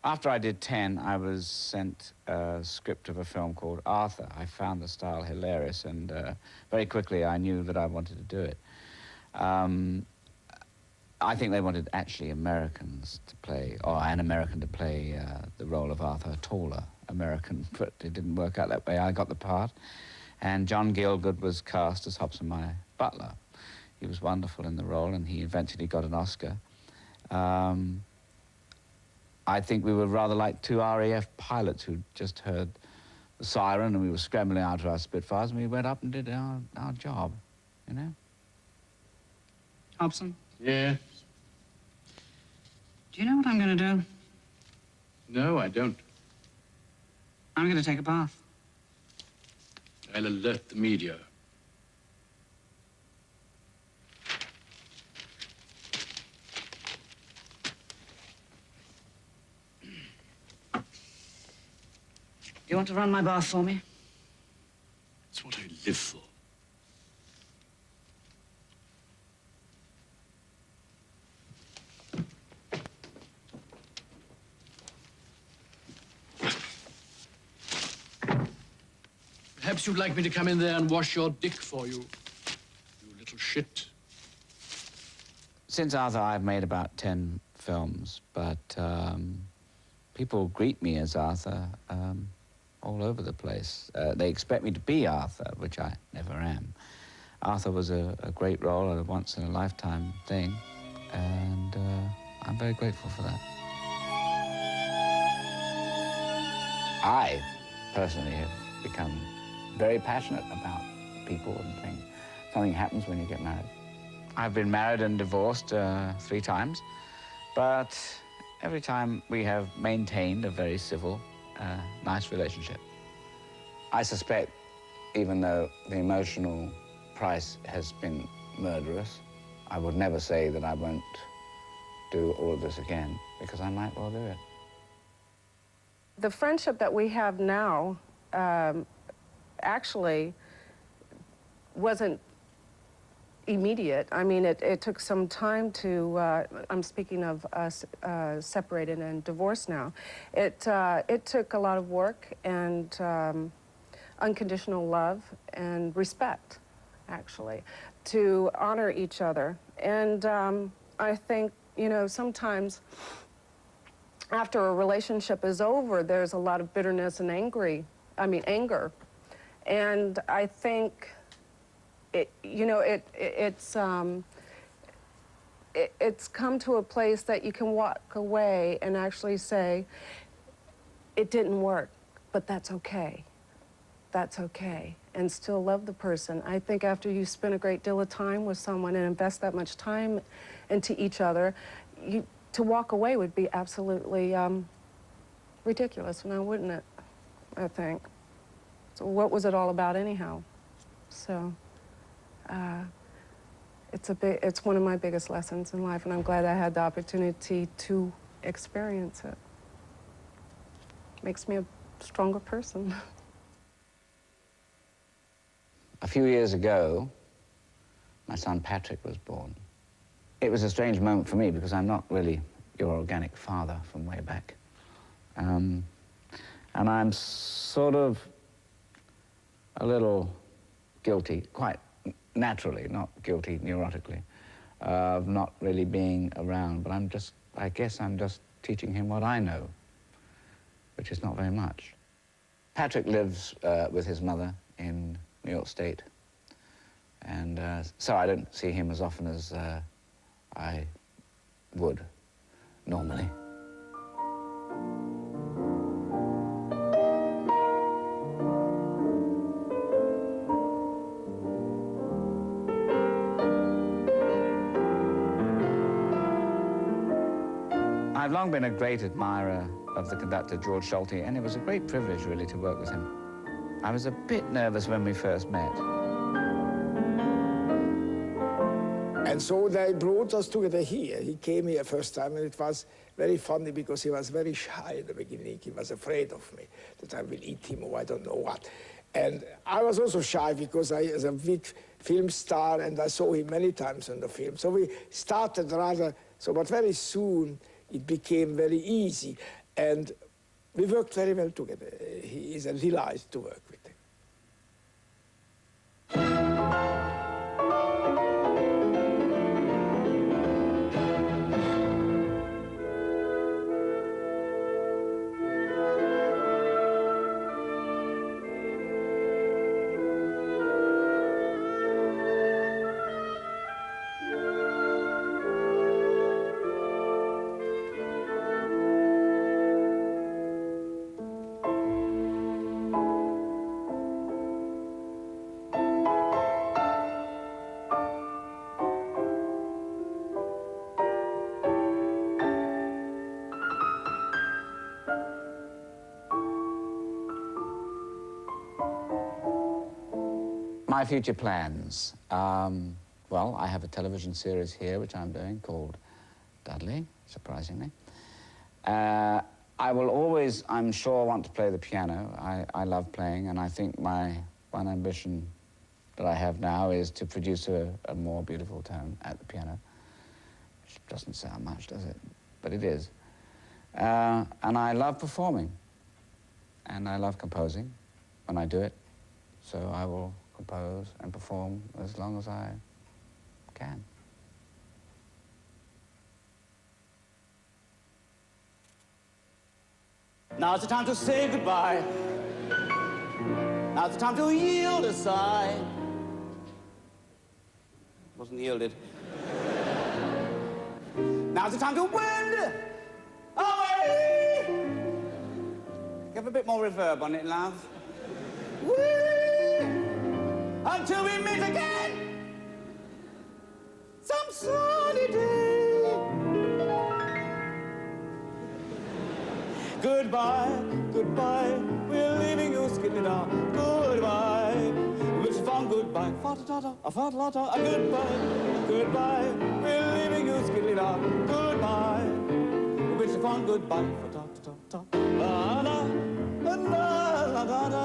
After I did 10, I was sent a script of a film called Arthur. I found the style hilarious, and very quickly I knew that I wanted to do it. I think they wanted actually Americans to play, or an American to play the role of Arthur, a taller American, but it didn't work out that way. I got the part, and John Gielgud was cast as Hobson, my butler. He was wonderful in the role, and he eventually got an Oscar. I think we were rather like two RAF pilots who just heard the siren, and we were scrambling out of our Spitfires, and we went up and did our job, you know? Hobson? Yeah? Do you know what I'm going to do? No, I don't. I'm going to take a bath. I'll alert the media. You want to run my bath for me? It's what I live for. Perhaps you'd like me to come in there and wash your dick for you, you little shit. Since Arthur, I've made about 10 films, but people greet me as Arthur all over the place. They expect me to be Arthur, which I never am. Arthur was a great role, a once-in-a-lifetime thing, and I'm very grateful for that. I, personally, have become very passionate about people and things. Something happens when you get married. I've been married and divorced 3 times, but every time we have maintained a very civil, nice relationship. I suspect, even though the emotional price has been murderous, I would never say that I won't do all of this again, because I might well do it. The friendship that we have now actually wasn't immediate. I mean, it took some time to, I'm speaking of us separated and divorced now. It took a lot of work and unconditional love and respect, actually, to honor each other. And I think, you know, sometimes after a relationship is over, there's a lot of bitterness and anger. And I think it's come to a place that you can walk away and actually say, it didn't work, but that's okay. That's okay, and still love the person. I think after you spend a great deal of time with someone and invest that much time into each other, to walk away would be absolutely ridiculous, now wouldn't it, I think. So what was it all about anyhow? So it's one of my biggest lessons in life, and I'm glad I had the opportunity to experience it. Makes me a stronger person. A few years ago, my son Patrick was born. It was a strange moment for me because I'm not really your organic father from way back. And I'm sort of a little guilty, quite naturally, not guilty neurotically, of not really being around. But I guess I'm just teaching him what I know, which is not very much. Patrick lives with his mother in New York State, and so I don't see him as often as I would normally. I've long been a great admirer of the conductor, George Solti, and it was a great privilege, really, to work with him. I was a bit nervous when we first met. And so they brought us together here. He came here first time, and it was very funny because he was very shy in the beginning. He was afraid of me, that I will eat him or I don't know what. And I was also shy because I was a big film star, and I saw him many times on the film. So we started rather, but very soon it became very easy. And we worked very well together. He is a delight to work with him. My future plans. Well, I have a television series here, which I'm doing, called Dudley, surprisingly. I will always, I'm sure, want to play the piano. I love playing, and I think my one ambition that I have now is to produce a more beautiful tone at the piano. Which doesn't sound much, does it? But it is. And I love performing. And I love composing when I do it. So I will compose and perform as long as I can. Now's the time to say goodbye. Now's the time to yield a sigh. Wasn't yielded. Now's the time to win away. Give a bit more reverb on it, love. Whee! Until we meet again some sunny day. Goodbye, goodbye, we're leaving you skiddy-da. Goodbye, wish you fun, goodbye. Fa-da-da-da, fa-da-da-da, goodbye, goodbye, we're leaving you skiddy-da. Goodbye, wish you fun, goodbye. Fa-da-da-da-da, la-da, la-da-da-da.